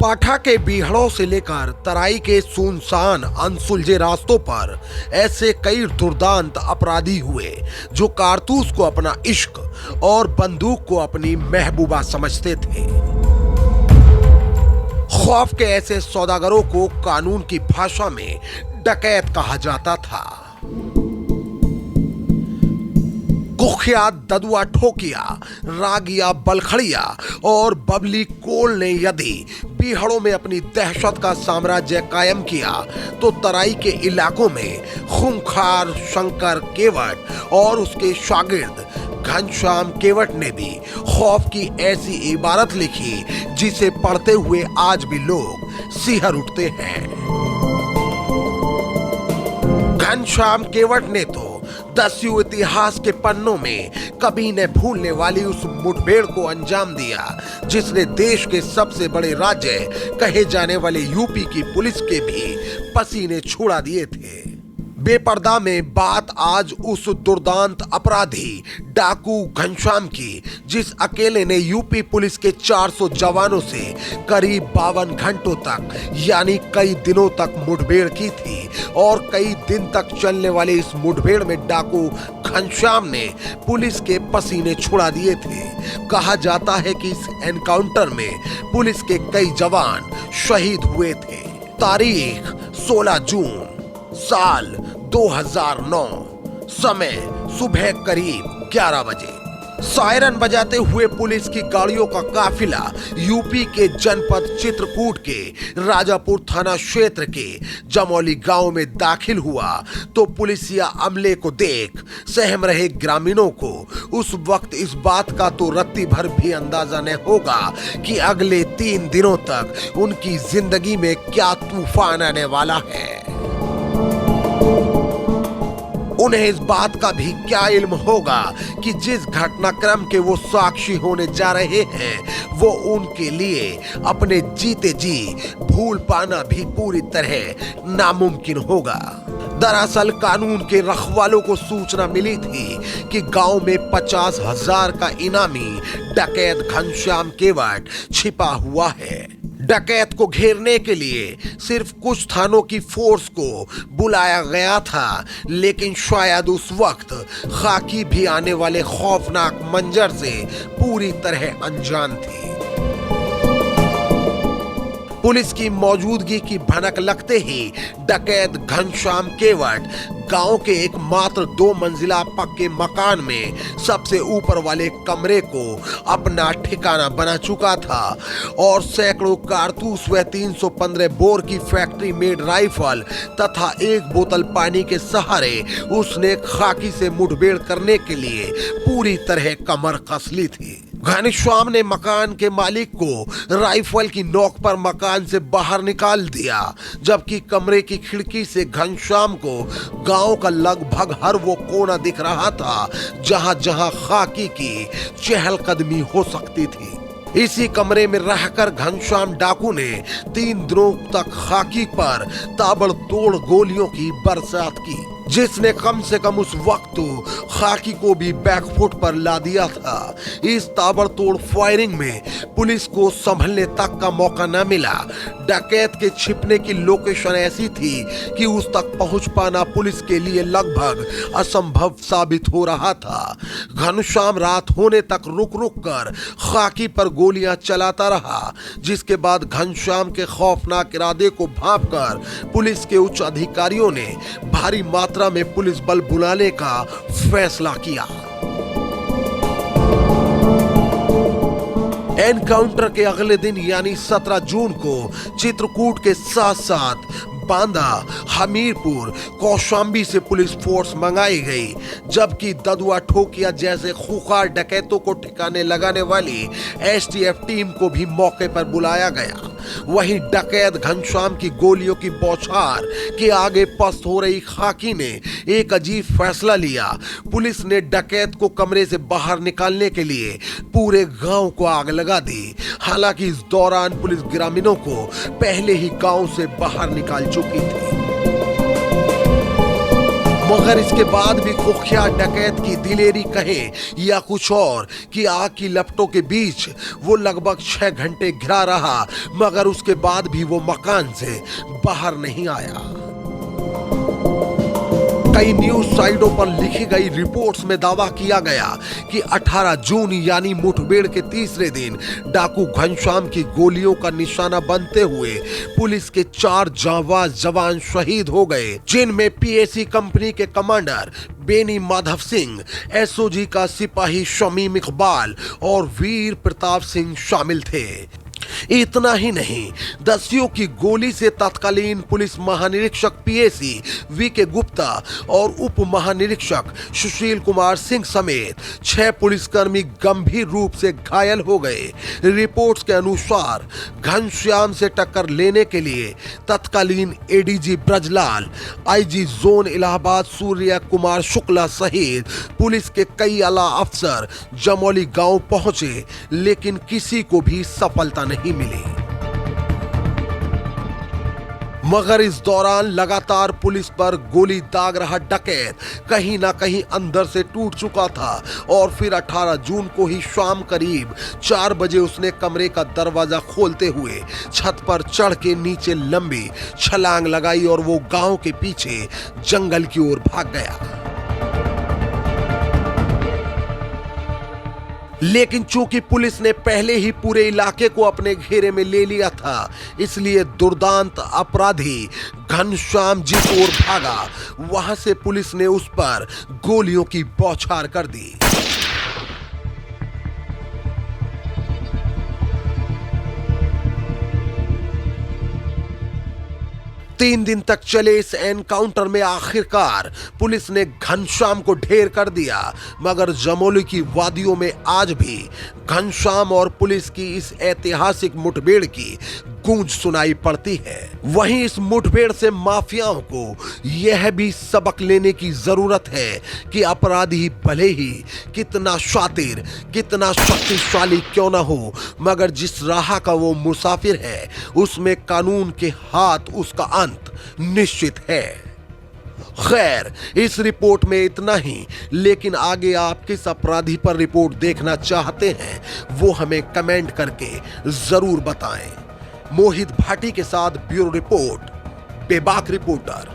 पाठा के बीहड़ों से लेकर तराई के सुनसान अनसुलझे रास्तों पर ऐसे कई दुर्दांत अपराधी हुए जो कारतूस को अपना इश्क और बंदूक को अपनी महबूबा समझते थे। खौफ के ऐसे सौदागरों को कानून की भाषा में डकैत कहा जाता था। कुख्यात ददुआ ठोकिया, रागिया बलखड़िया और बबली कोल ने यदि बीहड़ों में अपनी दहशत का साम्राज्य कायम किया तो तराई के इलाकों में खूंखार शंकर केवट और उसके शागिर्द घनश्याम केवट ने भी खौफ की ऐसी इबारत लिखी जिसे पढ़ते हुए आज भी लोग सिहर उठते हैं। घनश्याम केवट ने तो दस्यु इतिहास के पन्नों में कभी न भूलने वाली उस मुठभेड़ को अंजाम दिया जिसने देश के सबसे बड़े राज्य कहे जाने वाले यूपी की पुलिस के भी पसीने छुड़ा दिए थे। बेपर्दा में बात आज उस दुर्दांत अपराधी डाकू घनश्याम की जिस अकेले ने यूपी पुलिस के 400 जवानों से करीब 52 घंटों तक यानी कई दिनों तक मुठभेड़ की थी और कई दिन तक चलने वाली इस मुठभेड़ में डाकू घनश्याम ने पुलिस के पसीने छुड़ा दिए थे। कहा जाता है कि इस एनकाउंटर में पुलिस के कई जवान शहीद हुए थे। तारीख 16 जून साल 2009, समय सुबह करीब 11 बजे। सायरन बजाते हुए पुलिस की गाड़ियों का काफिला यूपी के जनपद चित्रकूट के राजापुर थाना क्षेत्र के जमौली गांव में दाखिल हुआ तो पुलिसिया अमले को देख सहम रहे ग्रामीणों को उस वक्त इस बात का तो रत्ती भर भी अंदाजा न होगा कि अगले 3 दिनों तक उनकी जिंदगी में क्या तूफान आने वाला है। उन्हें इस बात का भी क्या इल्म होगा कि जिस घटनाक्रम के वो साक्षी होने जा रहे हैं वो उनके लिए अपने जीते जी भूल पाना भी पूरी तरह नामुमकिन होगा। दरअसल कानून के रखवालों को सूचना मिली थी कि गांव में 50,000 का इनामी डकैत घनश्याम केवट छिपा हुआ है। डकैत को घेरने के लिए सिर्फ कुछ थानों की फोर्स को बुलाया गया था, लेकिन शायद उस वक्त खाकी भी आने वाले खौफनाक मंजर से पूरी तरह अनजान थी। पुलिस की मौजूदगी की भनक लगते ही डकैत घनश्याम केवट गांव के एकमात्र 2 मंजिला पक्के मकान में सबसे ऊपर वाले कमरे को अपना ठिकाना बना चुका था और सैकड़ों कारतूस व 315 बोर की फैक्ट्री मेड राइफल तथा 1 बोतल पानी के सहारे उसने खाकी से मुठभेड़ करने के लिए पूरी तरह कमर कस ली थी। घनश्याम ने मकान के मालिक को राइफल की नोक पर मकान से बाहर निकाल दिया, जबकि कमरे की खिड़की से घनश्याम को गांव का लगभग हर वो कोना दिख रहा था जहां जहां खाकी की चहलकदमी हो सकती थी। इसी कमरे में रहकर घनश्याम डाकू ने 3 दिनों तक खाकी पर ताबड़तोड़ गोलियों की बरसात की जिसने कम से कम उस वक्त खाकी को भी बैकफुट पर ला दिया था। इस ताबड़तोड़ फायरिंग में पुलिस को संभलने तक का मौका न मिला। डकैत के छिपने की लोकेशन ऐसी थी कि उस तक पहुंच पाना पुलिस के लिए लगभग असंभव साबित हो रहा था। घनश्याम रात होने तक रुक रुक कर खाकी पर गोलियां चलाता रहा, जिसके बाद घनश्याम के खौफनाक इरादे को भांपकर पुलिस के उच्च अधिकारियों ने भारी मात्रा में पुलिस बल बुलाने का फैसला किया। एनकाउंटर के अगले दिन यानी 17 जून को चित्रकूट के साथ साथ बांदा, हमीरपुर, कौशाम्बी से पुलिस फोर्स मंगाई गई, जबकि ददुआ ठोकिया जैसे खूंखार डकैतों को ठिकाने लगाने वाली एसटीएफ टीम को भी मौके पर बुलाया गया। वहीं डकैत घनश्याम की गोलियों की बौछार के आगे पस्त हो रही खाकी ने एक अजीब फैसला लिया। पुलिस ने डकैत को कमरे से बाहर निकालने के लिए पूरे गांव को आग लगा दी। हालांकि इस दौरान पुलिस ग्रामीणों को पहले ही गांव से बाहर निकाल चुकी थी। मगर इसके बाद भी कुख्यात डकैत की दिलेरी कहें या कुछ और कि आग की लपटों के बीच वो लगभग 6 घंटे घिरा रहा, मगर उसके बाद भी वो मकान से बाहर नहीं आया। कई न्यूज साइटों पर लिखी गई रिपोर्ट्स में दावा किया गया कि 18 जून यानी मुठभेड़ के तीसरे दिन डाकू घनश्याम की गोलियों का निशाना बनते हुए पुलिस के 4 जांबाज जवान शहीद हो गए, जिनमें पीएसी कंपनी के कमांडर बेनी माधव सिंह, एसओजी का सिपाही शमीम इकबाल और वीर प्रताप सिंह शामिल थे। इतना ही नहीं, दस्युओं की गोली से तत्कालीन पुलिस महानिरीक्षक पीएसी वीके गुप्ता और उप महानिरीक्षक सुशील कुमार सिंह समेत 6 पुलिसकर्मी गंभीर रूप से घायल हो गए। रिपोर्ट्स के अनुसार घनश्याम से टक्कर लेने के लिए तत्कालीन ADG Brijlal, IG zone Allahabad Surya Kumar Shukla सहित पुलिस के कई आला अफसर जमौली गांव पहुंचे, लेकिन किसी को भी सफलता नहीं मिली। मगर इस दौरान लगातार पुलिस पर गोली दाग रहा डकैत कहीं ना कहीं अंदर से टूट चुका था और फिर 18 जून को ही शाम करीब 4 बजे उसने कमरे का दरवाजा खोलते हुए छत पर चढ़ के नीचे लंबी छलांग लगाई और वो गांव के पीछे जंगल की ओर भाग गया। लेकिन चूंकि पुलिस ने पहले ही पूरे इलाके को अपने घेरे में ले लिया था, इसलिए दुर्दांत अपराधी घनश्याम जिस ओर भागा, वहां से पुलिस ने उस पर गोलियों की बौछार कर दी। 3 दिन तक चले इस एनकाउंटर में आखिरकार पुलिस ने घनश्याम को ढेर कर दिया, मगर जमोली की वादियों में आज भी घनश्याम और पुलिस की इस ऐतिहासिक मुठभेड़ की गूंज सुनाई पड़ती है। वहीं इस मुठभेड़ से माफियाओं को यह भी सबक लेने की जरूरत है कि अपराधी भले ही कितना शातिर, कितना शक्तिशाली क्यों ना हो, मगर जिस राह का वो मुसाफिर है उसमें कानून के हाथ उसका अंत निश्चित है। खैर, इस रिपोर्ट में इतना ही, लेकिन आगे आप किस अपराधी पर रिपोर्ट देखना चाहते हैं वो हमें कमेंट करके जरूर बताएं। मोहित भाटी के साथ ब्यूरो रिपोर्ट, बेबाक रिपोर्टर।